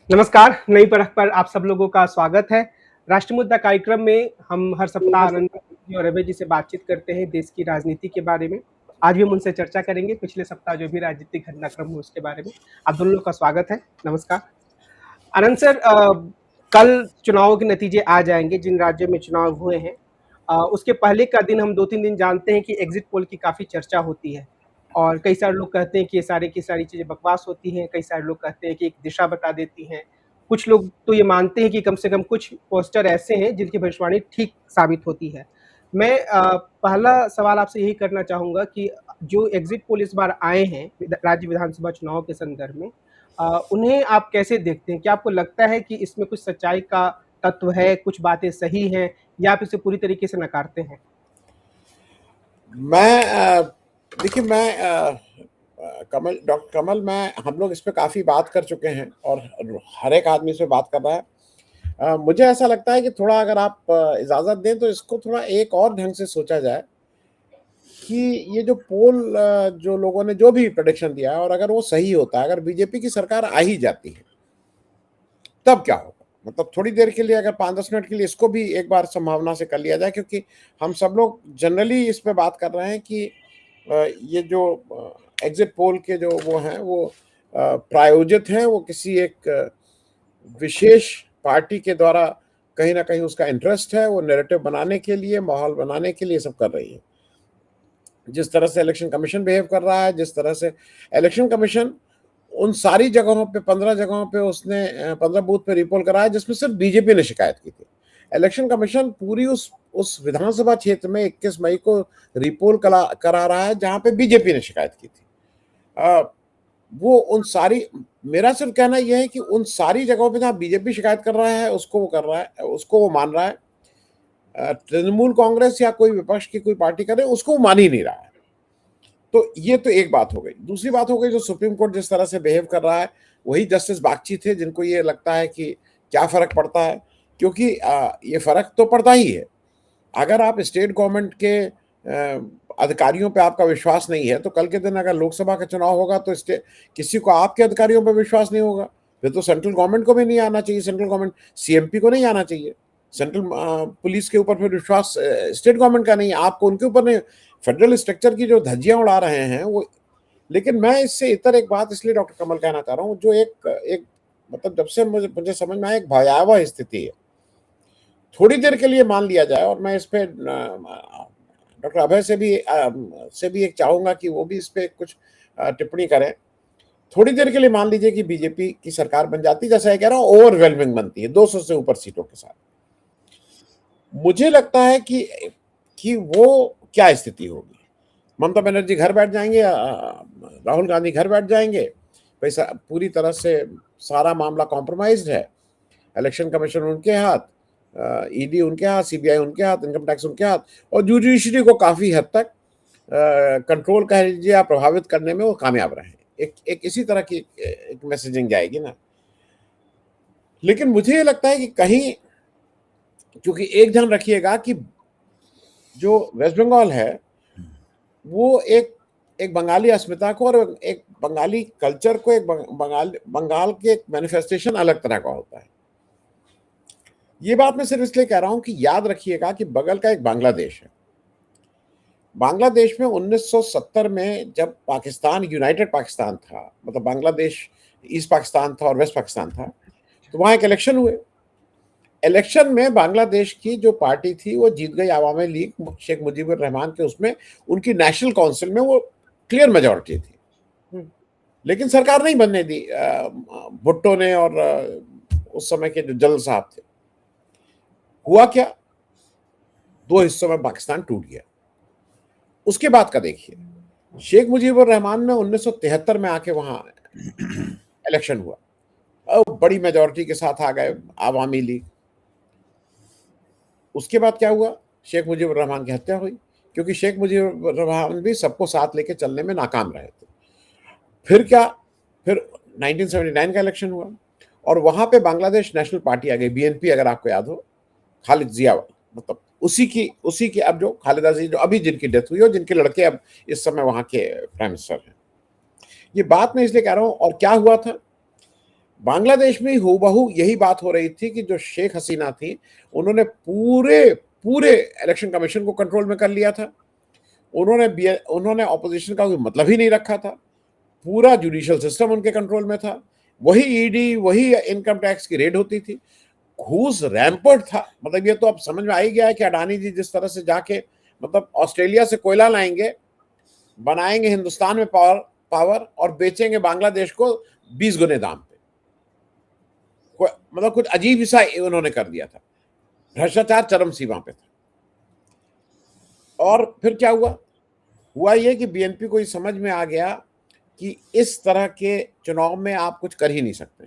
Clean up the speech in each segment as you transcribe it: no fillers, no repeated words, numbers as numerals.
नमस्कार, नई परख पर आप सब लोगों का स्वागत है। राष्ट्र मुद्दा कार्यक्रम में हम हर सप्ताह आनंद जी और अभय जी से बातचीत करते हैं देश की राजनीति के बारे में। आज भी हम उनसे चर्चा करेंगे पिछले सप्ताह जो भी राजनीतिक घटनाक्रम हुए उसके बारे में। आप दोनों लोग का स्वागत है, नमस्कार। आनंद सर, कल चुनावों के नतीजे आ जाएँगे जिन राज्यों में चुनाव हुए हैं। उसके पहले का दिन हम 2-3 दिन जानते हैं कि एग्ज़िट पोल की काफ़ी चर्चा होती है और कई सारे लोग कहते हैं कि ये सारी की सारी चीज़ें बकवास होती हैं, कई सारे लोग कहते हैं कि एक दिशा बता देती हैं। कुछ लोग तो ये मानते हैं कि कम से कम कुछ पोस्टर ऐसे हैं जिनकी भविष्यवाणी ठीक साबित होती है। मैं पहला सवाल आपसे यही करना चाहूँगा कि जो एग्ज़िट पोल इस बार आए हैं राज्य विधानसभा चुनाव के संदर्भ में, उन्हें आप कैसे देखते हैं? क्या आपको लगता है कि इसमें कुछ सच्चाई का तत्व है, कुछ बातें सही हैं या आप इसे पूरी तरीके से नकारते हैं? देखिए डॉक्टर कमल, मैं हम लोग इस पे काफ़ी बात कर चुके हैं और हर एक आदमी इस पे बात कर रहा है। मुझे ऐसा लगता है कि थोड़ा अगर आप इजाज़त दें तो इसको थोड़ा एक और ढंग से सोचा जाए कि ये जो पोल जो लोगों ने जो भी प्रेडिक्शन दिया है और अगर वो सही होता है, अगर बीजेपी की सरकार आ ही जाती है, तब क्या होगा? मतलब थोड़ी देर के लिए अगर 5-10 मिनट के लिए इसको भी एक बार संभावना से कर लिया जाए, क्योंकि हम सब लोग जनरली इस पे बात कर रहे हैं कि ये जो एग्जिट पोल के जो वो हैं वो प्रायोजित हैं, वो किसी एक विशेष पार्टी के द्वारा कहीं ना कहीं उसका इंटरेस्ट है, वो नैरेटिव बनाने के लिए, माहौल बनाने के लिए सब कर रही है। जिस तरह से इलेक्शन कमीशन बिहेव कर रहा है, जिस तरह से इलेक्शन कमीशन उन सारी जगहों पे 15 जगहों पे उसने 15 बूथ पे रिपोल कराया जिसमें सिर्फ बीजेपी ने शिकायत की थी। इलेक्शन कमीशन पूरी उस विधानसभा क्षेत्र में 21 मई को रिपोल करा रहा है जहां पे बीजेपी ने शिकायत की थी। वो उन सारी मेरा सिर्फ कहना यह है कि उन सारी जगहों पे जहां बीजेपी शिकायत कर रहा है उसको वो कर रहा है, उसको वो मान रहा है। तृणमूल कांग्रेस या कोई विपक्ष की कोई पार्टी करे उसको वो मान ही नहीं रहा है। तो ये तो एक बात हो गई। दूसरी बात हो गई, जो सुप्रीम कोर्ट जिस तरह से बिहेव कर रहा है, वही जस्टिस बागची थे जिनको ये लगता है कि क्या फर्क पड़ता है, क्योंकि ये फर्क तो पड़ता ही है। अगर आप स्टेट गवर्नमेंट के अधिकारियों पे आपका विश्वास नहीं है, तो कल के दिन अगर लोकसभा का चुनाव होगा तो किसी को आपके अधिकारियों पर विश्वास नहीं होगा, फिर तो सेंट्रल गवर्नमेंट को भी नहीं आना चाहिए, सेंट्रल गवर्नमेंट सीएमपी को नहीं आना चाहिए, सेंट्रल पुलिस के ऊपर फिर विश्वास स्टेट गवर्नमेंट का नहीं, आपको उनके ऊपर नहीं। फेडरल स्ट्रक्चर की जो धज्जियां उड़ा रहे हैं वो। लेकिन मैं इससे इतर एक बात इसलिए डॉक्टर कमल कहना चाह रहा हूँ, जो एक मतलब जब से मुझे समझ में आया, एक भयावह स्थिति है। थोड़ी देर के लिए मान लिया जाए, और मैं इस पे डॉक्टर अभय से भी एक चाहूंगा कि वो भी इस पे कुछ टिप्पणी करें। थोड़ी देर के लिए मान लीजिए कि बीजेपी की सरकार बन जाती, जैसा कह रहा हूं, ओवरवेलमिंग बनती है 200 से ऊपर सीटों के साथ। मुझे लगता है कि वो क्या स्थिति होगी। ममता बनर्जी घर बैठ जाएंगे, राहुल गांधी घर बैठ जाएंगे, पैसा पूरी तरह से सारा मामला कॉम्प्रोमाइज्ड है। इलेक्शन कमीशन उनके हाथ, ईडी उनके हाथ, सीबीआई उनके हाथ, इनकम टैक्स उनके हाथ, और जुडिशरी को काफी हद तक कंट्रोल कह लीजिए या प्रभावित करने में वो कामयाब रहे। एक इसी तरह की एक मैसेजिंग जाएगी ना। लेकिन मुझे ये लगता है कि कहीं, क्योंकि एक ध्यान रखिएगा कि जो वेस्ट बंगाल है वो एक बंगाली अस्मिता को और एक बंगाली कल्चर को, एक बंगाल के एक मैनिफेस्टेशन अलग तरह का होता है। ये बात मैं सिर्फ इसलिए कह रहा हूं कि याद रखिएगा कि बगल का एक बांग्लादेश है। बांग्लादेश में 1970 में जब पाकिस्तान यूनाइटेड पाकिस्तान था, मतलब बांग्लादेश ईस्ट पाकिस्तान था और वेस्ट पाकिस्तान था, तो वहां एक इलेक्शन हुए। इलेक्शन में बांग्लादेश की जो पार्टी थी वो जीत गई, आवामी लीग शेख मुजीबुर रहमान के, उसमें उनकी नेशनल काउंसिल में वो क्लियर मेजॉरिटी थी, लेकिन सरकार नहीं बनने दी भुट्टो ने और उस समय के जो जल साहब थे। हुआ क्या, दो हिस्सों में पाकिस्तान टूट गया। उसके बाद का देखिए, शेख मुजीबुर रहमान में 1973 में आके वहां इलेक्शन हुआ और बड़ी मेजॉरिटी के साथ आ गए आवामी लीग। उसके बाद क्या हुआ, शेख मुजीबुर रहमान की हत्या हुई, क्योंकि शेख मुजीबुर रहमान भी सबको साथ लेके चलने में नाकाम रहे थे। फिर क्या, फिर 1979 का इलेक्शन हुआ और वहां पे बांग्लादेश नेशनल पार्टी आ गई, बीएनपी, अगर आपको याद हो, खालिद जिया, मतलब उसी की अब जो खालिदा जी, जो अभी जिनकी डेथ हुई और जिनके लड़के अब इस समय वहां के प्राइम मिनिस्टर हैं। ये बात मैं इसलिए कह रहा हूं। और क्या हुआ था, बांग्लादेश में हूबहू यही बात हो रही थी कि जो शेख हसीना थी, उन्होंने पूरे पूरे इलेक्शन कमीशन को कंट्रोल में कर लिया था। उन्होंने ऑपोजिशन का कोई मतलब ही नहीं रखा था। पूरा जुडिशियल सिस्टम उनके कंट्रोल में था। वही ईडी, वही इनकम टैक्स की रेड होती थी। घूस रैंपर्ट था। मतलब ये तो अब समझ में आ ही गया है कि अडानी जी जिस तरह से जाके मतलब ऑस्ट्रेलिया से कोयला लाएंगे, बनाएंगे हिंदुस्तान में पावर और बेचेंगे बांग्लादेश को 20 गुने दाम पे। मतलब कुछ अजीब सा उन्होंने कर दिया था। भ्रष्टाचार चरम सीमा पे था। और फिर क्या हुआ ये कि बीएनपी को ये समझ में आ गया कि इस तरह के चुनाव में आप कुछ कर ही नहीं सकते।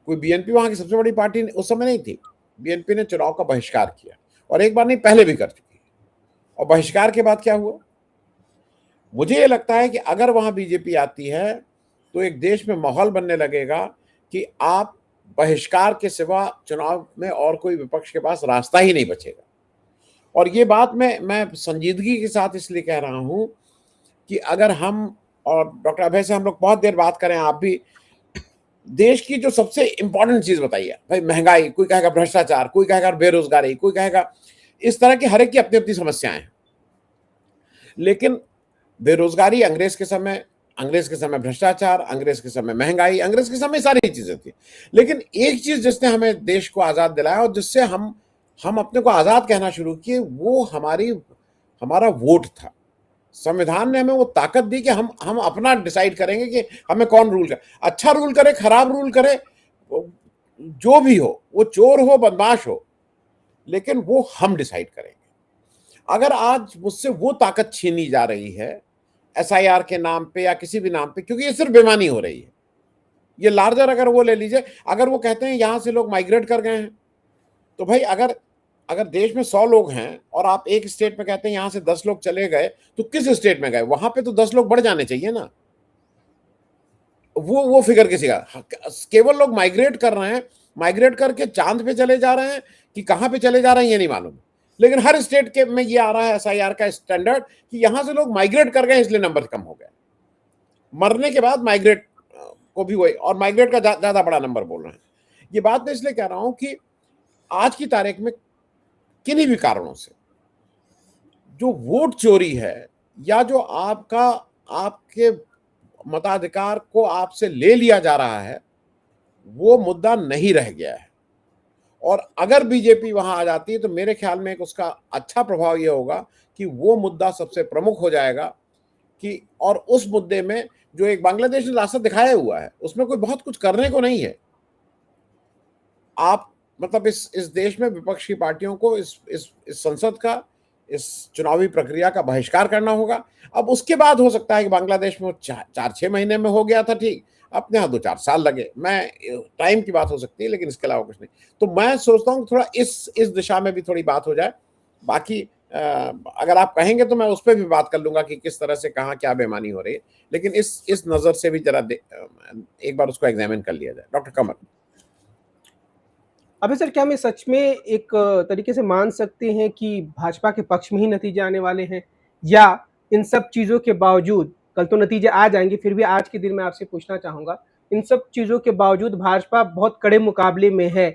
कोई बीएनपी वहां की सबसे बड़ी पार्टी उस समय नहीं थी। बीएनपी ने चुनाव का बहिष्कार किया, और एक बार नहीं पहले भी कर चुकी है। और बहिष्कार के बाद क्या हुआ? मुझे ये लगता है कि अगर वहां बीजेपी आती है तो एक देश में माहौल बनने लगेगा कि आप बहिष्कार के सिवा चुनाव में और कोई विपक्ष के पास रास्ता ही नहीं बचेगा। और ये बात मैं संजीदगी के साथ इसलिए कह रहा हूं कि अगर हम और डॉक्टर अभय से हम लोग बहुत देर बात करें, आप भी देश की जो सबसे इंपॉर्टेंट चीज बताइए भाई, महंगाई, कोई कहेगा भ्रष्टाचार, कोई कहेगा बेरोजगारी, कोई कहेगा इस तरह की हर एक की अपनी अपनी समस्याएं हैं। लेकिन बेरोजगारी अंग्रेज के समय भ्रष्टाचार, अंग्रेज के समय महंगाई, अंग्रेज के समय सारी चीजें थी। लेकिन एक चीज जिसने हमें देश को आजाद दिलाया और जिससे हम अपने को आजाद कहना शुरू किए, वो हमारा वोट था। संविधान ने हमें वो ताकत दी कि हम अपना डिसाइड करेंगे कि हमें कौन रूल करे। अच्छा रूल करे, खराब रूल करे, जो भी हो, वो चोर हो, बदमाश हो, लेकिन वो हम डिसाइड करेंगे। अगर आज मुझसे वो ताकत छीनी जा रही है एसआईआर के नाम पे या किसी भी नाम पे, क्योंकि ये सिर्फ बेईमानी हो रही है। ये लार्जर अगर वो ले लीजिए, अगर वो कहते हैं यहां से लोग माइग्रेट कर गए हैं, तो भाई अगर देश में 100 लोग हैं और आप एक स्टेट में कहते हैं यहां से 10 लोग चले गए, तो किस स्टेट में गए? वहां पे तो 10 लोग बढ़ जाने चाहिए ना। वो फिगर किसी का, केवल लोग माइग्रेट कर रहे हैं, माइग्रेट करके चांद पे चले जा रहे हैं कि कहां पे चले जा रहे हैं ये नहीं मालूम। लेकिन हर स्टेट के में ये आ रहा है एसआईआर का स्टैंडर्ड कि यहां से लोग माइग्रेट कर गए इसलिए नंबर कम हो गए। मरने के बाद माइग्रेट को भी वही, और माइग्रेट का ज्यादा बड़ा नंबर बोल रहे हैं। ये बात मैं इसलिए कह रहा हूं कि आज की तारीख में किन्हीं भी कारणों से जो वोट चोरी है या जो आपके मताधिकार को आपसे ले लिया जा रहा है, वो मुद्दा नहीं रह गया है। और अगर बीजेपी वहां आ जाती है तो मेरे ख्याल में एक उसका अच्छा प्रभाव यह होगा कि वो मुद्दा सबसे प्रमुख हो जाएगा कि, और उस मुद्दे में जो एक बांग्लादेश ने रास्ता दिखाया हुआ है, उसमें कोई बहुत कुछ करने को नहीं है। आप मतलब इस देश में विपक्ष की पार्टियों को इस संसद का, इस चुनावी प्रक्रिया का बहिष्कार करना होगा। अब उसके बाद हो सकता है कि बांग्लादेश में 4-6 महीने में हो गया था ठीक, अपने यहाँ 2-4 साल लगे, मैं टाइम की बात हो सकती है, लेकिन इसके अलावा कुछ नहीं। तो मैं सोचता हूँ थोड़ा इस दिशा में भी थोड़ी बात हो जाए। बाकी अगर आप कहेंगे तो मैं उस पर भी बात कर लूंगा कि किस तरह से कहाँ क्या बेईमानी हो रही है, लेकिन इस नजर से भी जरा एक बार उसको एग्जामिन कर लिया जाए। डॉक्टर कमर। अभी सर, क्या हम सच में एक तरीके से मान सकते हैं कि भाजपा के पक्ष में ही नतीजे आने वाले हैं, या इन सब चीज़ों के बावजूद, कल तो नतीजे आ जाएँगे, फिर भी आज के दिन मैं आपसे पूछना चाहूँगा, इन सब चीज़ों के बावजूद भाजपा बहुत कड़े मुकाबले में है।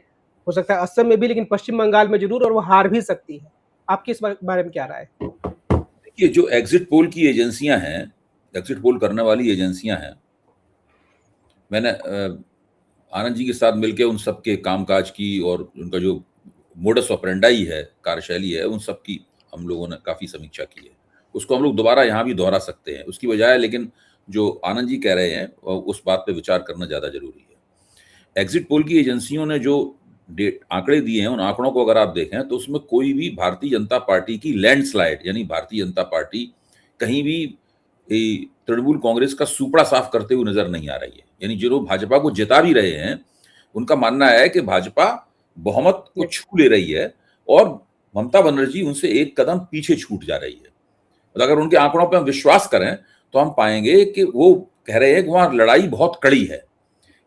हो सकता है असम में भी, लेकिन पश्चिम बंगाल में ज़रूर, और वो हार भी सकती है। आपकी इस बारे में क्या राय है? देखिए, जो एग्जिट पोल की एजेंसियां हैं, एग्जिट पोल करने वाली एजेंसियां हैं, मैंने आनंद जी के साथ मिलकर उन सब के कामकाज की और उनका जो मोडस ऑपरेंडाई है, कार्यशैली है, उन सब की हम लोगों ने काफी समीक्षा की है। उसको हम लोग दोबारा यहाँ भी दोहरा सकते हैं उसकी बजाय, लेकिन जो आनंद जी कह रहे हैं उस बात पे विचार करना ज्यादा जरूरी है। एग्जिट पोल की एजेंसियों ने जो आंकड़े दिए हैं, उन आंकड़ों को अगर आप देखें तो उसमें कोई भी भारतीय जनता पार्टी की लैंडस्लाइड, यानी भारतीय जनता पार्टी कहीं भी तृणमूल कांग्रेस का सुपड़ा साफ करते हुए नजर नहीं आ रही है। यानी जो लोग भाजपा को जिता भी रहे हैं, उनका मानना है कि भाजपा बहुमत को छू ले रही है और ममता बनर्जी उनसे एक कदम पीछे छूट जा रही है। तो अगर उनके आंकड़ों पर हम विश्वास करें तो हम पाएंगे कि वो कह रहे हैं कि वहां लड़ाई बहुत कड़ी है।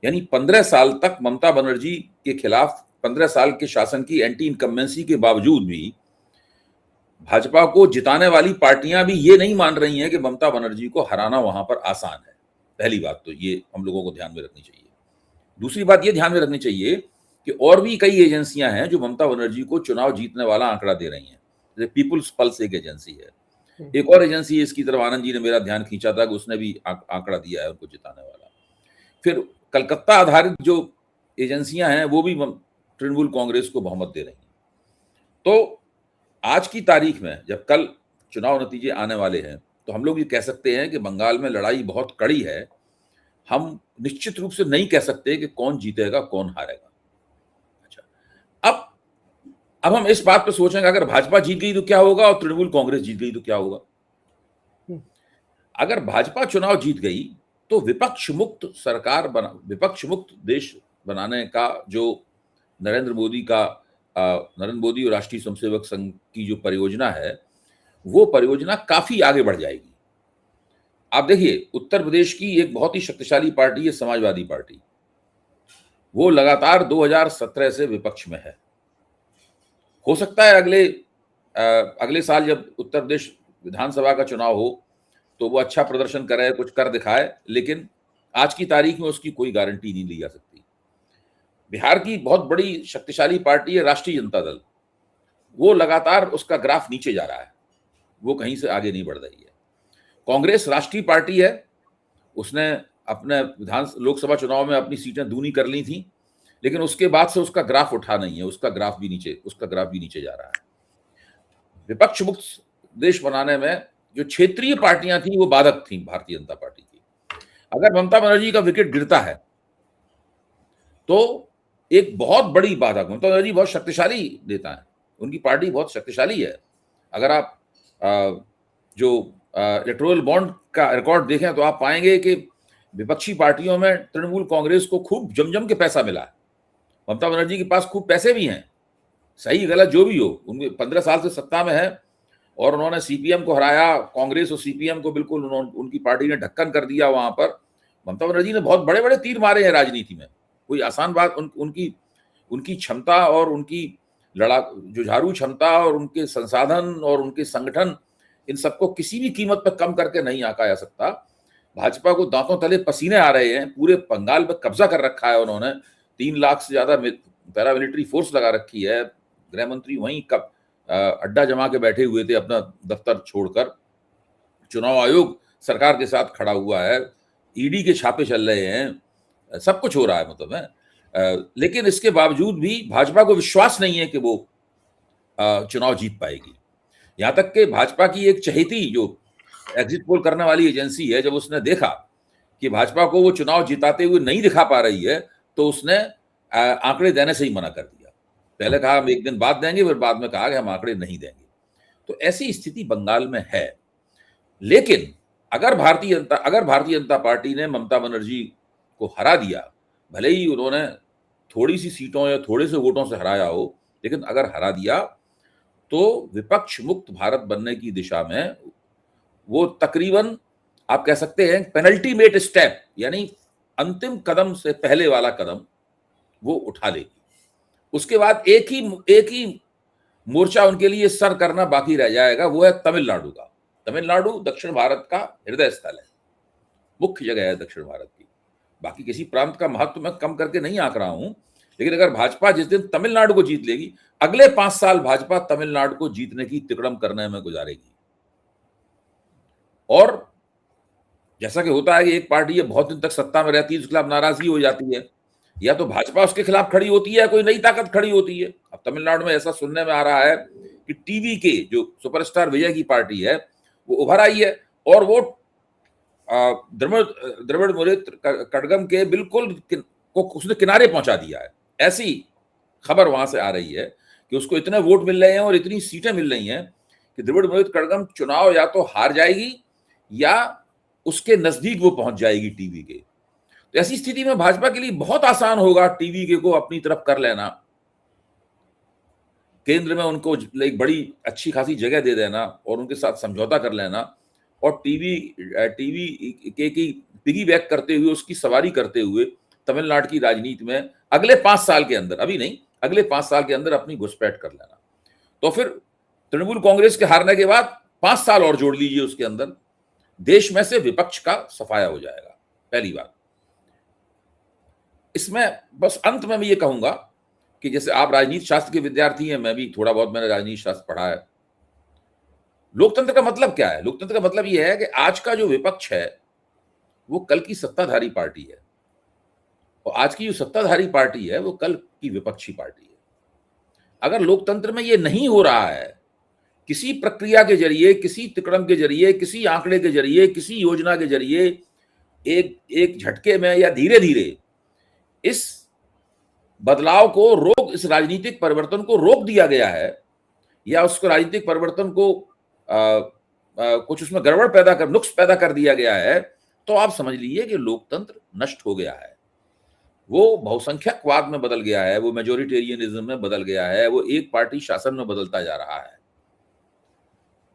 यानी 15 साल तक ममता बनर्जी के खिलाफ 15 साल के शासन की एंटी इनकम्बेंसी के बावजूद भी भाजपा को जिताने वाली पार्टियां भी ये नहीं मान रही हैं कि ममता बनर्जी को हराना वहां पर आसान है। पहली बात तो ये हम लोगों को ध्यान में रखनी चाहिए। दूसरी बात ये ध्यान में रखनी चाहिए कि और भी कई एजेंसियां हैं जो ममता बनर्जी को चुनाव जीतने वाला आंकड़ा दे रही हैं। जैसे पीपुल्स पल्स एक एजेंसी है, एक और एजेंसी है, इसकी तरफ आनंद जी ने मेरा ध्यान खींचा था कि उसने भी आंकड़ा दिया है उनको जिताने वाला। फिर कलकत्ता आधारित जो एजेंसियां हैं वो भी तृणमूल कांग्रेस को बहुमत दे रही हैं। तो आज की तारीख में जब कल चुनाव नतीजे आने वाले हैं तो हम लोग ये कह सकते हैं कि बंगाल में लड़ाई बहुत कड़ी है। हम निश्चित रूप से नहीं कह सकते कि कौन जीतेगा कौन हारेगा। अच्छा, अब हम इस बात पर सोचेंगे अगर भाजपा जीत गई तो क्या होगा और तृणमूल कांग्रेस जीत गई तो क्या होगा। अगर भाजपा चुनाव जीत गई तो विपक्ष मुक्त सरकार विपक्ष मुक्त देश बनाने का जो नरेंद्र मोदी और राष्ट्रीय स्वयंसेवक संघ की जो परियोजना है वो परियोजना काफी आगे बढ़ जाएगी। आप देखिए, उत्तर प्रदेश की एक बहुत ही शक्तिशाली पार्टी है समाजवादी पार्टी, वो लगातार 2017 से विपक्ष में है। हो सकता है अगले साल जब उत्तर प्रदेश विधानसभा का चुनाव हो तो वो अच्छा प्रदर्शन करे, कुछ कर दिखाए, लेकिन आज की तारीख में उसकी कोई गारंटी नहीं ली जा सकती। बिहार की बहुत बड़ी शक्तिशाली पार्टी है राष्ट्रीय जनता दल, वो लगातार उसका ग्राफ नीचे जा रहा है, वो कहीं से आगे नहीं बढ़ रही है। कांग्रेस राष्ट्रीय पार्टी है, उसने अपने लोकसभा चुनाव में अपनी सीटें दूनी कर ली थी, लेकिन उसके बाद से उसका ग्राफ उठा नहीं है, उसका ग्राफ भी नीचे जा रहा है। विपक्ष मुक्त देश बनाने में जो क्षेत्रीय पार्टियां थी वो बाधक थी भारतीय जनता पार्टी की। अगर ममता बनर्जी का विकेट गिरता है तो एक बहुत बड़ी बाधक, ममता बनर्जी बहुत शक्तिशाली नेता है, उनकी पार्टी बहुत शक्तिशाली है। अगर आप जो इलेक्टोरल बॉन्ड का रिकॉर्ड देखें तो आप पाएंगे कि विपक्षी पार्टियों में तृणमूल कांग्रेस को खूब जम के पैसा मिला है। ममता बनर्जी के पास खूब पैसे भी हैं, सही गलत जो भी हो, उनके 15 साल से सत्ता में है और उन्होंने सीपीएम को हराया, कांग्रेस और सीपीएम को बिल्कुल उनकी पार्टी ने ढक्कन कर दिया। वहां पर ममता बनर्जी ने बहुत बड़े बड़े तीर मारे हैं राजनीति में, कोई आसान बात, उनकी क्षमता और उनकी जुझारू क्षमता और उनके संसाधन और उनके संगठन, इन सबको किसी भी कीमत पर कम करके नहीं आंका जा सकता। भाजपा को दांतों तले पसीने आ रहे हैं, पूरे बंगाल पर कब्जा कर रखा है उन्होंने, 3 लाख से ज्यादा पैरामिलिट्री फोर्स लगा रखी है। गृह मंत्री वहीं अड्डा जमा के बैठे हुए थे अपना दफ्तर छोड़कर, चुनाव आयोग सरकार के साथ खड़ा हुआ है, ईडी के छापे चल रहे हैं, सब कुछ हो रहा है मतलब है। लेकिन इसके बावजूद भी भाजपा को विश्वास नहीं है कि वो चुनाव जीत पाएगी। यहां तक कि भाजपा की एक चहेती जो एग्जिट पोल करने वाली एजेंसी है, जब उसने देखा कि भाजपा को वो चुनाव जिताते हुए नहीं दिखा पा रही है तो उसने आंकड़े देने से ही मना कर दिया। पहले कहा हम एक दिन बाद देंगे, फिर बाद में कहा कि हम आंकड़े नहीं देंगे। तो ऐसी स्थिति बंगाल में है। लेकिन अगर भारतीय जनता पार्टी ने ममता बनर्जी को हरा दिया, भले ही उन्होंने थोड़ी सी सीटों या थोड़े से वोटों से हराया हो, लेकिन अगर हरा दिया तो विपक्ष मुक्त भारत बनने की दिशा में वो तकरीबन आप कह सकते हैं पेनल्टीमेट स्टेप, यानी अंतिम कदम से पहले वाला कदम वो उठा लेगी। उसके बाद एक ही मोर्चा उनके लिए सर करना बाकी रह जाएगा, वो है तमिलनाडु का। तमिलनाडु दक्षिण भारत का हृदय स्थल है, मुख्य जगह है दक्षिण भारत की। बाकी किसी प्रांत का महत्व मैं कम करके नहीं आंक रहा हूं, लेकिन अगर भाजपा जिस दिन तमिलनाडु को जीत लेगी, अगले 5 साल भाजपा तमिलनाडु को जीतने की तिकड़म करने में गुजारेगी। और जैसा कि होता है कि एक पार्टी है बहुत दिन तक सत्ता में रहती है, उसके खिलाफ नाराजगी हो जाती है, या तो भाजपा उसके खिलाफ खड़ी होती है, कोई नई ताकत खड़ी होती है। अब तमिलनाडु में ऐसा सुनने में आ रहा है कि टीवी के जो सुपरस्टार विजय की पार्टी है वो उभर आई है और वो द्रविड़ मुनेत्र कड़गम के बिल्कुल को उसने किनारे पहुंचा दिया है। ऐसी खबर वहां से आ रही है कि उसको इतने वोट मिल रहे हैं और इतनी सीटें मिल रही हैं कि द्रविड़ मुनेत्र कड़गम चुनाव या तो हार जाएगी या उसके नजदीक वो पहुंच जाएगी टीवी के। तो ऐसी स्थिति में भाजपा के लिए बहुत आसान होगा टीवी के को अपनी तरफ कर लेना, केंद्र में उनको एक बड़ी अच्छी खासी जगह दे देना और उनके साथ समझौता कर लेना और टीवी के की पिगी बैक करते हुए, उसकी सवारी करते हुए तमिलनाडु की राजनीति में अगले 5 साल के अंदर, अभी नहीं, अगले 5 साल के अंदर अपनी घुसपैठ कर लेना। तो फिर तृणमूल कांग्रेस के हारने के बाद 5 साल और जोड़ लीजिए, उसके अंदर देश में से विपक्ष का सफाया हो जाएगा। पहली बात। इसमें बस अंत में मैं ये कहूंगा कि जैसे आप राजनीति शास्त्र के विद्यार्थी हैं, मैं भी थोड़ा बहुत मैंने राजनीति शास्त्र पढ़ा है। लोकतंत्र का मतलब क्या है? लोकतंत्र का मतलब ये है कि आज का जो विपक्ष है वो कल की सत्ताधारी पार्टी है, और आज की जो सत्ताधारी पार्टी है वो कल की विपक्षी पार्टी है। अगर लोकतंत्र में ये नहीं हो रहा है, किसी प्रक्रिया के जरिए, किसी तिकड़म के जरिए, किसी आंकड़े के जरिए, किसी योजना के जरिए, एक एक झटके में या धीरे धीरे इस बदलाव को रोक, इस राजनीतिक परिवर्तन को रोक दिया गया है, या उसको राजनीतिक परिवर्तन को कुछ उसमें गड़बड़ पैदा कर, नुक्स पैदा कर दिया गया है, तो आप समझ लीजिए कि लोकतंत्र नष्ट हो गया है। वो बहुसंख्यकवाद में बदल गया है, वो मेजोरिटेरियनिज्म में बदल गया है, वो एक पार्टी शासन में बदलता जा रहा है।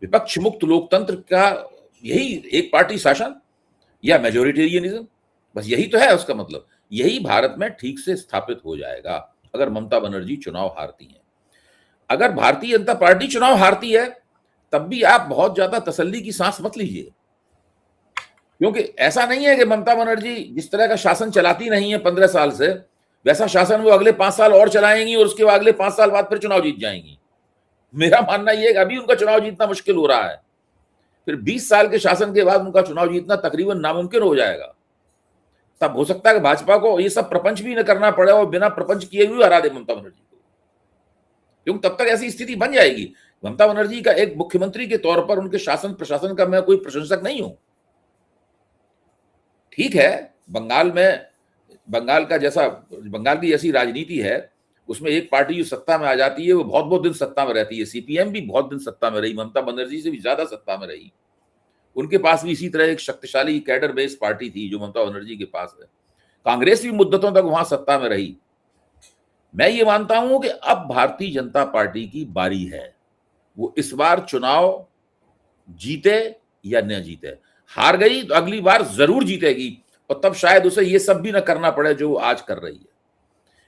विपक्ष मुक्त लोकतंत्र का यही एक पार्टी शासन या मेजोरिटेरियनिज्म, बस यही तो है उसका मतलब। यही भारत में ठीक से स्थापित हो जाएगा अगर ममता बनर्जी चुनाव हारती हैं। अगर भारतीय जनता पार्टी चुनाव हारती है तब भी आप बहुत ज्यादा तसल्ली की सांस मत लीजिए, क्योंकि ऐसा नहीं है कि ममता बनर्जी जिस तरह का शासन चलाती नहीं है 15 साल से, वैसा शासन वो अगले 5 साल और चलाएंगी और उसके अगले 5 साल बाद फिर चुनाव जीत जाएंगी। मेरा मानना यह है कि अभी उनका चुनाव जीतना मुश्किल हो रहा है, फिर 20 साल के शासन के बाद उनका चुनाव जीतना तकरीबन नामुमकिन हो जाएगा। तब हो सकता है कि भाजपा को ये सब प्रपंच भी न करना पड़े और बिना प्रपंच किए हुए हरा दे ममता बनर्जी को, क्योंकि तब तक ऐसी स्थिति बन जाएगी। ममता बनर्जी का एक मुख्यमंत्री के तौर पर उनके शासन प्रशासन का मैं कोई प्रशंसक नहीं हूं। ठीक है, बंगाल की जैसी राजनीति है, उसमें एक पार्टी जो सत्ता में आ जाती है वो बहुत बहुत दिन सत्ता में रहती है। सीपीएम भी बहुत दिन सत्ता में रही, ममता बनर्जी से भी ज्यादा सत्ता में रही। उनके पास भी इसी तरह एक शक्तिशाली कैडर बेस्ड पार्टी थी जो ममता बनर्जी के पास है। कांग्रेस भी मुद्दतों तक वहां सत्ता में रही। मैं ये मानता हूं कि अब भारतीय जनता पार्टी की बारी है, वो इस बार चुनाव जीते या न जीते। हार गई तो अगली बार जरूर जीतेगी, और तब शायद उसे ये सब भी न करना पड़े जो वो आज कर रही है।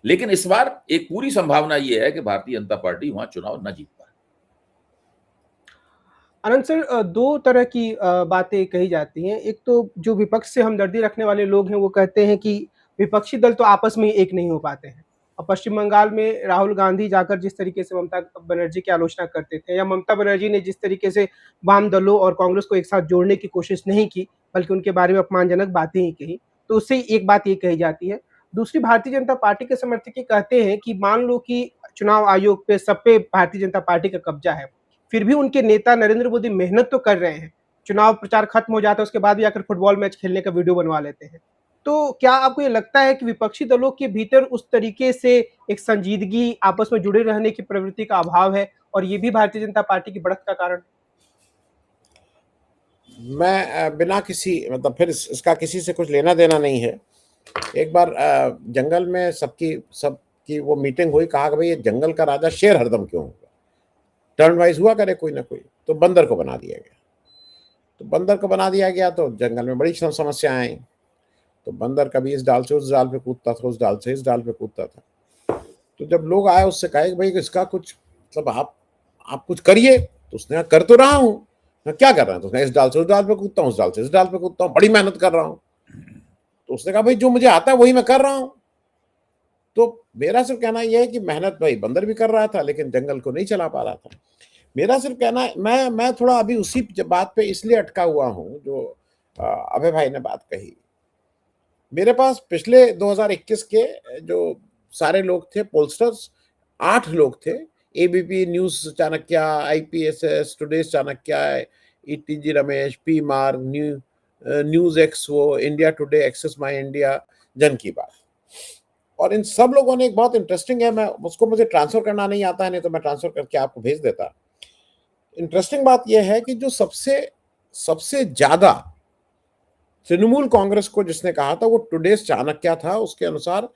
लेकिन इस बार एक पूरी संभावना यह है कि भारतीय जनता पार्टी वहां चुनाव न जीत पाए। अनंत सर, दो तरह की बातें कही जाती हैं। एक तो जो विपक्ष से हमदर्दी रखने वाले लोग हैं वो कहते हैं कि विपक्षी दल तो आपस में ही एक नहीं हो पाते हैं। और पश्चिम बंगाल में राहुल गांधी जाकर जिस तरीके से ममता बनर्जी की आलोचना करते थे, या ममता बनर्जी ने जिस तरीके से वाम दलों और कांग्रेस को एक साथ जोड़ने की कोशिश नहीं की, बल्कि उनके बारे में अपमानजनक बातें ही कही, तो उससे एक बात ये कही जाती है। दूसरी, भारतीय जनता पार्टी के समर्थक ये कहते हैं कि मान लो कि चुनाव आयोग पे, सब पे भारतीय जनता पार्टी का कब्जा है, फिर भी उनके नेता नरेंद्र मोदी मेहनत तो कर रहे हैं। चुनाव प्रचार खत्म हो जाता है, उसके बाद भी आकर फुटबॉल मैच खेलने का वीडियो बनवा लेते हैं। तो क्या आपको ये लगता है कि विपक्षी दलों के भीतर उस तरीके से एक संजीदगी, आपस में जुड़े रहने की प्रवृत्ति का अभाव है, और ये भी भारतीय जनता पार्टी की बढ़त का कारण? मैं बिना किसी मतलब फिर इसका किसी से कुछ लेना देना नहीं है। एक बार जंगल में सबकी वो मीटिंग हुई, कहा कि भाई ये जंगल का राजा शेर हरदम क्यों होगा, टर्न वाइज हुआ करे कोई ना कोई। तो बंदर को बना दिया गया, तो जंगल में बड़ी समस्या आई। तो बंदर कभी इस डाल से उस डाल पे कूदता था, उस डाल से इस डाल पे कूदता था। तो जब लोग आए उससे कहा कि भाई इसका कुछ मतलब आप कुछ करिए। तो उसने कहा कर तो रहा हूं, मैं क्या कर रहा हूं? तो उसने इस डाल से उस डाल पे कूदता हूँ, उस डाल से इस डाल पे कूदता हूँ, बड़ी मेहनत कर रहा हूँ। तो उसने कहा भाई जो मुझे आता है वही मैं कर रहा हूँ। तो मेरा सिर्फ कहना यह है कि मेहनत भाई बंदर भी कर रहा था, लेकिन जंगल को नहीं चला पा रहा था। मेरा सिर्फ कहना है, मैं थोड़ा अभी उसी बात पे इसलिए अटका हुआ हूं जो अभय भाई ने बात कही। मेरे पास पिछले 2021 के जो सारे लोग थे पोलस्टर्स, 8 लोग थे। ABP News Chanakya, Ipsos, Today's Chanakya, ETG Ramesh, P Marq, News X, वो India Today, Axis My India, Jan Ki बात। और इन सब लोगों ने एक बहुत इंटरेस्टिंग है, मैं उसको मुझे ट्रांसफर करना नहीं आता है, नहीं तो मैं ट्रांसफर करके आपको भेज देता। इंटरेस्टिंग बात यह है कि जो सबसे ज्यादा तृणमूल कांग्रेस को जिसने कहा था वो टुडेज चाणक्य था। उसके अनुसार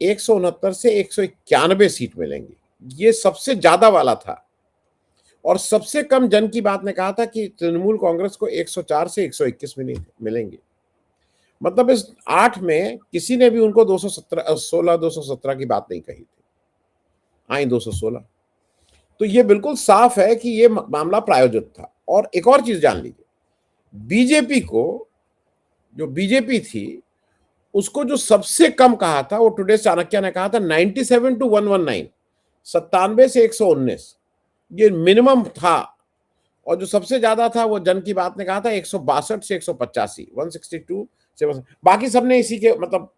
169 से 191 सीट मिलेंगी, ये सबसे ज्यादा वाला था। और सबसे कम जन की बात ने कहा था कि तृणमूल कांग्रेस को 104 से 121 मिलेंगे। मतलब इस 8 में किसी ने भी उनको 217 की बात नहीं कही थी, आई 216। तो ये बिल्कुल साफ है कि ये मामला प्रायोजित था। और एक और चीज जान लीजिए, बीजेपी थी उसको जो सबसे कम कहा था वो टुडे चाणक्य ने कहा था 97 to 119, 97 से 119 ये मिनिमम था। और जो सबसे ज्यादा था वो जन की बात ने कहा था 162 से 185, 162 से बाकी सबने इसी के मतलब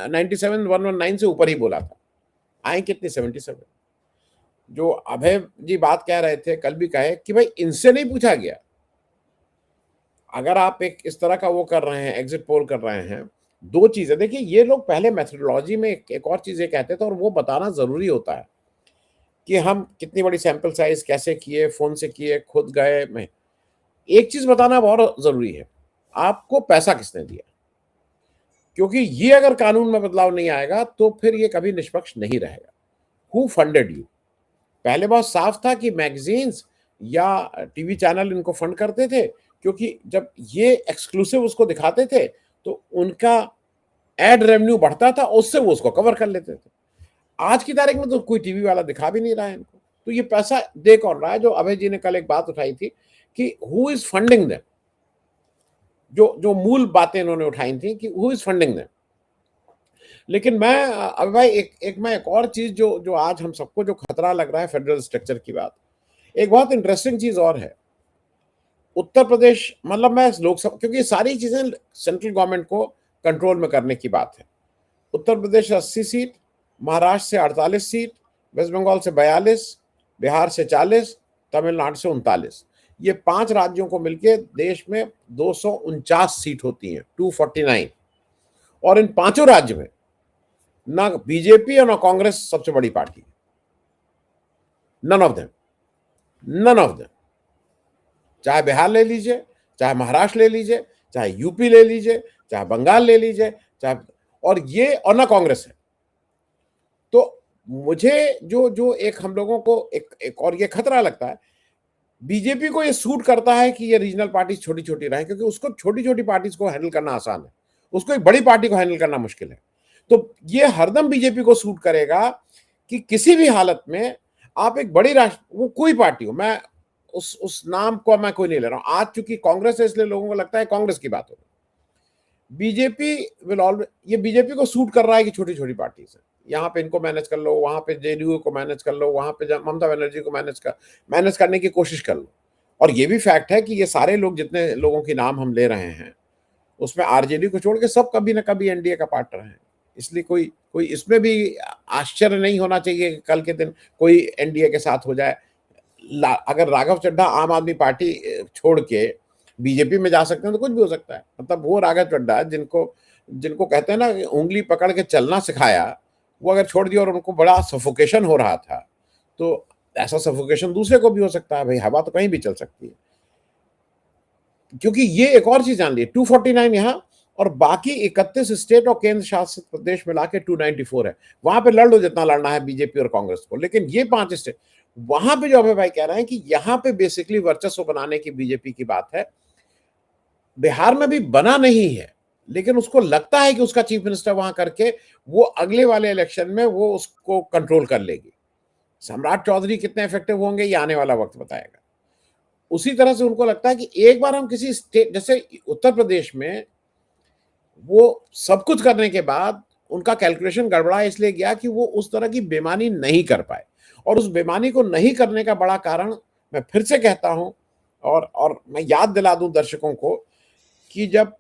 97 119 से ऊपर ही बोला था। आए कितनी 77। जो अभय जी बात कह रहे थे, कल भी कहे कि भाई इनसे नहीं पूछा गया। अगर आप एक इस तरह का वो कर रहे हैं, एग्जिट पोल कर रहे हैं, दो चीजें देखिए, ये लोग पहले मेथोडोलॉजी में एक और चीज ये कहते थे और वो बताना जरूरी होता है कि हम कितनी बड़ी सैंपल साइज कैसे किए, फोन से किए, खुद गए में। एक चीज बताना बहुत जरूरी है, आपको पैसा किसने दिया, क्योंकि ये अगर कानून में बदलाव नहीं आएगा तो फिर ये कभी निष्पक्ष नहीं रहेगा। हु फंडेड यू, पहले बहुत साफ था कि मैगजीन्स या टीवी चैनल इनको फंड करते थे, क्योंकि जब ये एक्सक्लूसिव उसको दिखाते थे तो उनका एड रेवेन्यू बढ़ता था, उससे वो उसको कवर कर लेते थे। आज की तारीख में तो कोई टीवी वाला दिखा भी नहीं रहा है इनको, तो ये पैसा दे कौन रहा है? जो अभय जी ने कल एक बात उठाई थी कि हु इज फंडिंग देम, जो मूल बातें इन्होंने उठाई थी कि हु इज फंडिंग देम। लेकिन मैं अब भाई एक और चीज जो आज हम सबको जो खतरा लग रहा है फेडरल स्ट्रक्चर की बात, एक बहुत इंटरेस्टिंग चीज और है। उत्तर प्रदेश मतलब मैं लोकसभा, क्योंकि सारी चीजें सेंट्रल गवर्नमेंट को कंट्रोल में करने की बात है। उत्तर प्रदेश 80 सीट, महाराष्ट्र से 48 सीट, वेस्ट बंगाल से 42, बिहार से 40, तमिलनाडु से 39, ये 5 राज्यों को मिलके देश में 249 सीट होती हैं, 249। और इन 5 राज्य में ना बीजेपी और ना कांग्रेस सबसे बड़ी पार्टी, नन ऑफ देम। चाहे बिहार ले लीजिए, चाहे महाराष्ट्र ले लीजिए, चाहे यूपी ले लीजिए, चाहे बंगाल ले लीजिए, चाहे, और ना कांग्रेस है। तो मुझे जो एक हम लोगों को एक और ये खतरा लगता है, बीजेपी को ये सूट करता है कि ये रीजनल पार्टी छोटी छोटी रहे, क्योंकि उसको छोटी छोटी पार्टीज को हैंडल करना आसान है, उसको एक बड़ी पार्टी को हैंडल करना मुश्किल है। तो ये हरदम बीजेपी को सूट करेगा कि किसी भी हालत में आप एक बड़ी राष्ट्र, वो कोई पार्टी हो, मैं उस नाम को मैं कोई नहीं ले रहा हूं आज, चूंकि कांग्रेस है इसलिए लोगों को लगता है कांग्रेस की बात हो। बीजेपी विल ऑलवेज, ये बीजेपी को सूट कर रहा है कि छोटी छोटी पार्टी से यहाँ पे इनको मैनेज कर लो, वहां पे जेडीयू को मैनेज कर लो, वहां पे ममता बनर्जी को मैनेज करने की कोशिश कर लो। और ये भी फैक्ट है कि ये सारे लोग, जितने लोगों के नाम हम ले रहे हैं, उसमें आरजेडी को छोड़ के सब कभी ना कभी एनडीए का पार्ट रहे हैं। इसलिए कोई इसमें भी आश्चर्य नहीं होना चाहिए कि कल के दिन कोई एनडीए के साथ हो जाए। अगर राघव चड्ढा आम आदमी पार्टी छोड़ के बीजेपी में जा सकते हैं तो कुछ भी हो सकता है। मतलब वो राघव चड्ढा जिनको कहते हैं ना उंगली पकड़ के चलना सिखाया, वो अगर छोड़ दिया और उनको बड़ा सफोकेशन हो रहा था, तो ऐसा सफोकेशन दूसरे को भी हो सकता है। भाई हवा तो कहीं भी चल सकती है। क्योंकि ये एक और चीज जान ली, 249 यहाँ और बाकी 31 स्टेट और केंद्र शासित प्रदेश मिला के 294 है। वहां पे लड़ लो जितना लड़ना है बीजेपी और कांग्रेस को, लेकिन ये 5 स्टेट, वहां पे जो अभय भाई कह रहे हैं कि यहाँ पे बेसिकली वर्चस्व बनाने की बीजेपी की बात है। बिहार में भी बना नहीं है, लेकिन उसको लगता है कि उसका चीफ मिनिस्टर वहां करके वो अगले वाले इलेक्शन में वो उसको कंट्रोल कर लेगी। सम्राट चौधरी कितने इफेक्टिव होंगे ये आने वाला वक्त बताएगा। उसी तरह से उनको लगता है कि एक बार हम किसी स्टेट, जैसे उत्तर प्रदेश में वो सब कुछ करने के बाद उनका कैलकुलेशन गड़बड़ा इसलिए गया कि वो उस तरह की बेईमानी नहीं कर पाए। और उस बेईमानी को नहीं करने का बड़ा कारण मैं फिर से कहता हूं, और मैं याद दिला दूं दर्शकों को कि जब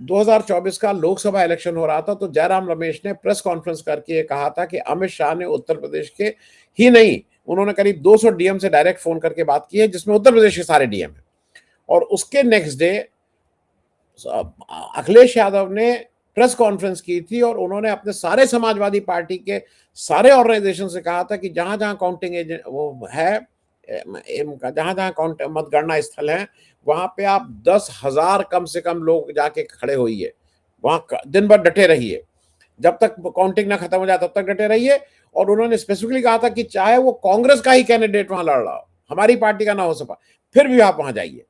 2024 का लोकसभा इलेक्शन हो रहा था तो जयराम रमेश ने प्रेस कॉन्फ्रेंस करके कहा था कि अमित शाह ने उत्तर प्रदेश के ही नहीं, उन्होंने करीब 200 डीएम से डायरेक्ट फोन करके बात की है, जिसमें उत्तर प्रदेश के सारे डीएम हैं। और उसके नेक्स्ट डे अखिलेश यादव ने प्रेस कॉन्फ्रेंस की थी और उन्होंने अपने सारे समाजवादी पार्टी के सारे ऑर्गेनाइजेशन से कहा था कि जहां जहां काउंटिंग एजेंट वो है, जहां जहां मतगणना स्थल है, वहां पे आप 10,000 कम से कम लोग जाके खड़े होइए, वहां दिन भर डटे रहिए, जब तक काउंटिंग ना खत्म हो जाए तब तक डटे रहिए। और उन्होंने स्पेसिफिकली कहा था कि चाहे वो कांग्रेस का ही कैंडिडेट वहां लड़ रहा हो, हमारी पार्टी का ना हो सका, फिर भी आप वहां जाइए।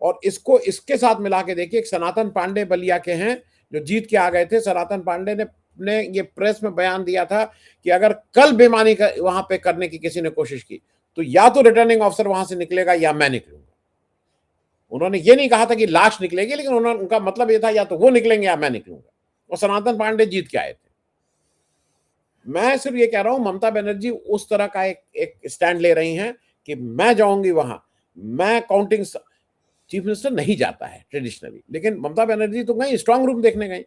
और इसके साथ मिला के देखिए, एक सनातन पांडे बलिया के हैं जो जीत के आ गए थे। सनातन पांडे ने ये प्रेस में बयान दिया था कि अगर कल बेईमानी वहां पे करने की किसी ने कोशिश की तो या तो रिटर्निंग ऑफिसर वहां से निकलेगा या मैं निकलूंगा। उन्होंने ये नहीं कहा था कि लाश निकलेगी, लेकिन उनका मतलब ये था या तो वो निकलेंगे या मैं निकलूंगा। और सनातन पांडे जीत के आए थे। मैं सिर्फ ये कह रहा हूं ममता बनर्जी उस तरह का एक स्टैंड ले रही हैं कि मैं जाऊंगी वहां, मैं काउंटिंग, चीफ मिनिस्टर नहीं जाता है ट्रेडिशनली, लेकिन ममता बनर्जी तो गई, स्ट्रांग रूम देखने गई।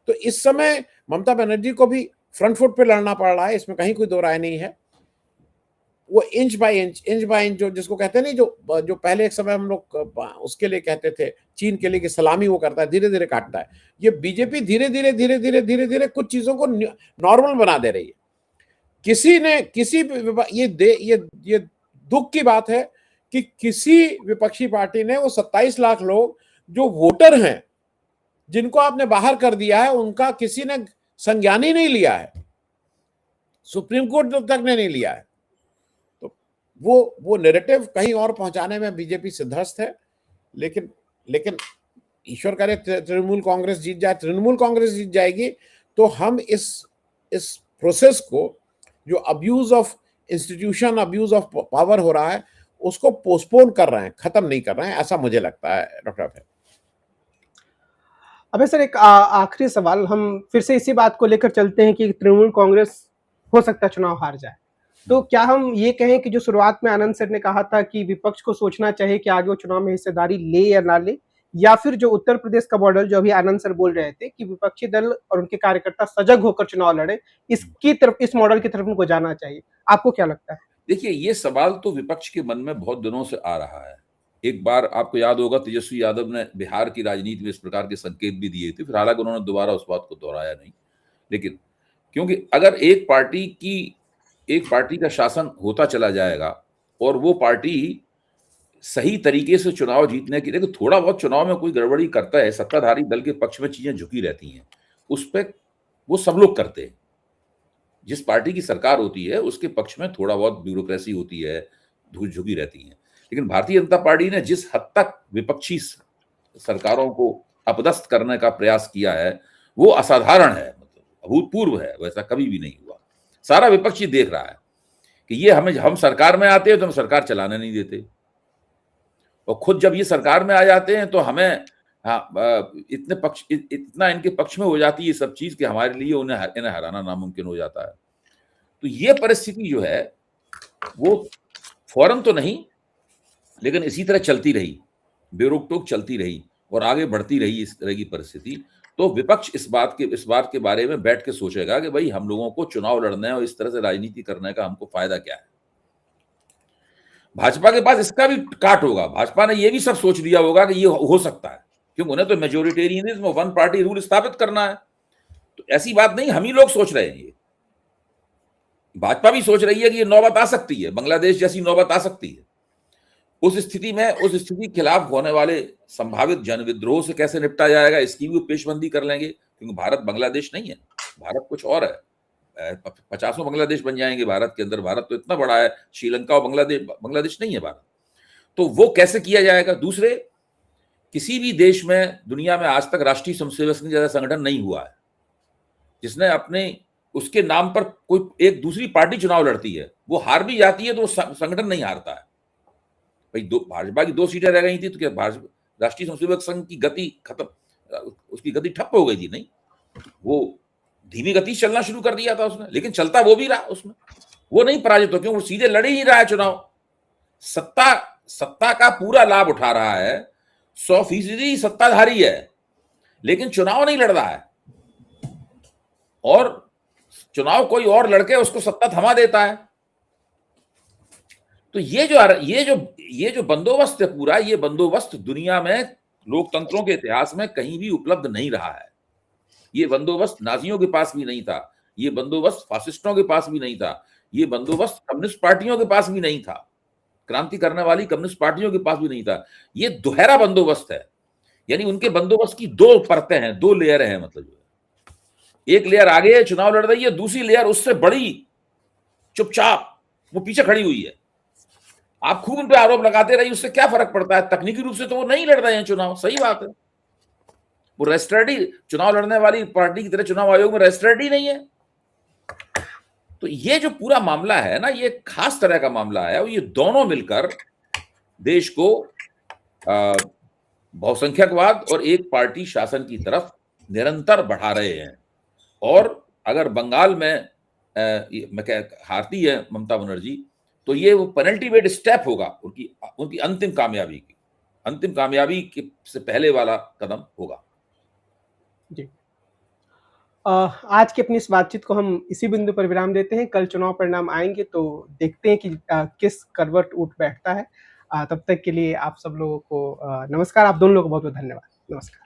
तो इस समय ममता बनर्जी को भी फ्रंट फुट पे लड़ना पड़ रहा है, इसमें कहीं कोई दो राय नहीं है। वो इंच बाय इंच जो जिसको कहते हैं नहीं, जो पहले एक समय हम लोग उसके लिए कहते थे चीन के लिए कि सलामी वो करता है, धीरे धीरे काटता है, ये बीजेपी धीरे धीरे कुछ चीजों को नॉर्मल बना दे रही है। किसी ने ये दुख की बात है कि किसी विपक्षी पार्टी ने वो 27 लाख लोग जो वोटर हैं जिनको आपने बाहर कर दिया है, उनका किसी ने संज्ञान ही नहीं लिया है, सुप्रीम कोर्ट तक ने नहीं लिया है। तो वो नैरेटिव कहीं और पहुंचाने में बीजेपी सिद्धहस्त है। लेकिन ईश्वर करे तृणमूल कांग्रेस जीत जाए, तृणमूल कांग्रेस जीत जाएगी तो हम इस प्रोसेस को, जो abuse of institution, abuse of power हो रहा है, उसको पोस्टपोन कर रहे हैं, खत्म नहीं कर रहे हैं, ऐसा मुझे लगता है डॉक्टर अभय। अबे सर, एक आखिरी सवाल, हम फिर से इसी बात को लेकर चलते हैं कि तृणमूल कांग्रेस हो सकता है चुनाव हार जाए, तो क्या हम ये कहें कि जो शुरुआत में आनंद सर ने कहा था कि विपक्ष को सोचना चाहिए कि आगे वो चुनाव में हिस्सेदारी ले या ना ले, या फिर जो उत्तर प्रदेश का मॉडल जो अभी आनंद सर बोल रहे थे कि विपक्षी दल और उनके कार्यकर्ता सजग होकर चुनाव लड़े, इसकी तरफ, इस मॉडल की तरफ उनको जाना चाहिए, आपको क्या लगता है? देखिए, ये सवाल तो विपक्ष के मन में बहुत दिनों से आ रहा है। एक बार आपको याद होगा तेजस्वी यादव ने बिहार की राजनीति में इस प्रकार के संकेत भी दिए थे, फिर हालांकि उन्होंने दोबारा उस बात को दोहराया नहीं। लेकिन क्योंकि अगर एक पार्टी का शासन होता चला जाएगा और वो पार्टी सही तरीके से चुनाव जीतने की, देखो थोड़ा बहुत चुनाव में कोई गड़बड़ी करता है, सत्ताधारी दल के पक्ष में चीजें झुकी रहती हैं, उस पर वो सब लोग करते हैं। जिस पार्टी की सरकार होती है उसके पक्ष में थोड़ा बहुत ब्यूरोक्रेसी होती है, धूल झुकी रहती है। लेकिन भारतीय जनता पार्टी ने जिस हद तक विपक्षी सरकारों को अपदस्थ करने का प्रयास किया है वो असाधारण है, मतलब अभूतपूर्व है, वैसा कभी भी नहीं हुआ। सारा विपक्षी देख रहा है कि ये हम सरकार में आते हैं तो हम सरकार चलाने नहीं देते, और खुद जब ये सरकार में आ जाते हैं तो हमें इतना इनके पक्ष में हो जाती है सब चीज कि हमारे लिए इन्हें हराना नामुमकिन हो जाता है। तो ये परिस्थिति जो है वो फौरन तो नहीं, लेकिन इसी तरह चलती रही, बेरोक-टोक चलती रही और आगे बढ़ती रही इस तरह की परिस्थिति, तो विपक्ष इस बात के बारे में बैठ के सोचेगा कि भाई हम लोगों को चुनाव लड़ना है और इस तरह से राजनीति करने का हमको फायदा क्या है। भाजपा के पास इसका भी काट होगा, भाजपा ने ये भी सब सोच लिया होगा कि ये हो सकता है, क्योंकि उन्हें तो मेजोरिटेरियनिज्म, वन पार्टी रूल स्थापित करना है। तो ऐसी बात नहीं, हम ही लोग सोच रहे हैं, ये भाजपा भी सोच रही है कि ये नौबत आ सकती है, बांग्लादेश जैसी नौबत आ सकती है। उस स्थिति के खिलाफ होने वाले संभावित जनविद्रोह से कैसे निपटा जाएगा, इसकी भी पेशबंदी कर लेंगे, क्योंकि भारत बांग्लादेश नहीं है, भारत कुछ और है। 50 बांग्लादेश बन जाएंगे भारत के अंदर, भारत तो इतना बड़ा है, श्रीलंका और बांग्लादेश नहीं है भारत। तो वो कैसे किया जाएगा? दूसरे, किसी भी देश में दुनिया में आज तक राष्ट्रीय स्वयंसेवक संघ जैसा संगठन नहीं हुआ है जिसने उसके नाम पर कोई एक दूसरी पार्टी चुनाव लड़ती है, वो हार भी जाती है तो वो संगठन नहीं हारता है। भाई भाजपा की 2 सीटें रह गई थी तो क्या राष्ट्रीय स्वयंसेवक संघ की गति खत्म, उसकी गति ठप हो गई थी? नहीं, वो धीमी गति से चलना शुरू कर दिया था उसने, लेकिन चलता वो भी रहा उसमें, वो नहीं पराजित हो, क्यों? वो सीधे लड़ ही रहा है चुनाव, सत्ता का पूरा लाभ उठा रहा है, 100% सत्ताधारी है, लेकिन चुनाव नहीं लड़ रहा है, और चुनाव कोई और लड़के उसको सत्ता थमा देता है। तो ये जो बंदोबस्त है पूरा, ये बंदोबस्त दुनिया में लोकतंत्रों के इतिहास में कहीं भी उपलब्ध नहीं रहा है। ये बंदोबस्त नाजियों के पास भी नहीं था, ये बंदोबस्त फासिस्टों के पास भी नहीं था, ये बंदोबस्त कम्युनिस्ट पार्टियों के पास भी नहीं था, क्रांति करने वाली कम्युनिस्ट पार्टियों के पास भी नहीं था। ये दोहरा बंदोबस्त है, यानी उनके बंदोबस्त की 2 परतें हैं, 2 लेयर हैं, मतलब एक लेयर आगे चुनाव लड़ रही है, दूसरी लेयर उससे बड़ी चुपचाप वो पीछे खड़ी हुई है। आप खूब उन पे आरोप लगाते रहिए, उससे क्या फर्क पड़ता है? तकनीकी रूप से तो वो नहीं लड़ रहे हैं चुनाव, सही बात है, वो रजिस्टर्ड चुनाव लड़ने वाली पार्टी की तरह चुनाव आयोग में रजिस्टर्ड ही नहीं है। तो ये जो पूरा मामला है ना, ये खास तरह का मामला है, और ये दोनों मिलकर देश को बहुसंख्यकवाद और एक पार्टी शासन की तरफ निरंतर बढ़ा रहे हैं। और अगर बंगाल में हारती है ममता बनर्जी, तो ये वो पेनल्टी स्टेप होगा उनकी अंतिम कामयाबी से पहले वाला कदम होगा। जी। आज की अपनी इस बातचीत को हम इसी बिंदु पर विराम देते हैं। कल चुनाव परिणाम आएँगे तो देखते हैं कि किस करवट उठ बैठता है। तब तक के लिए आप सब लोगों को नमस्कार। आप दोनों लोगों को बहुत-बहुत धन्यवाद। नमस्कार।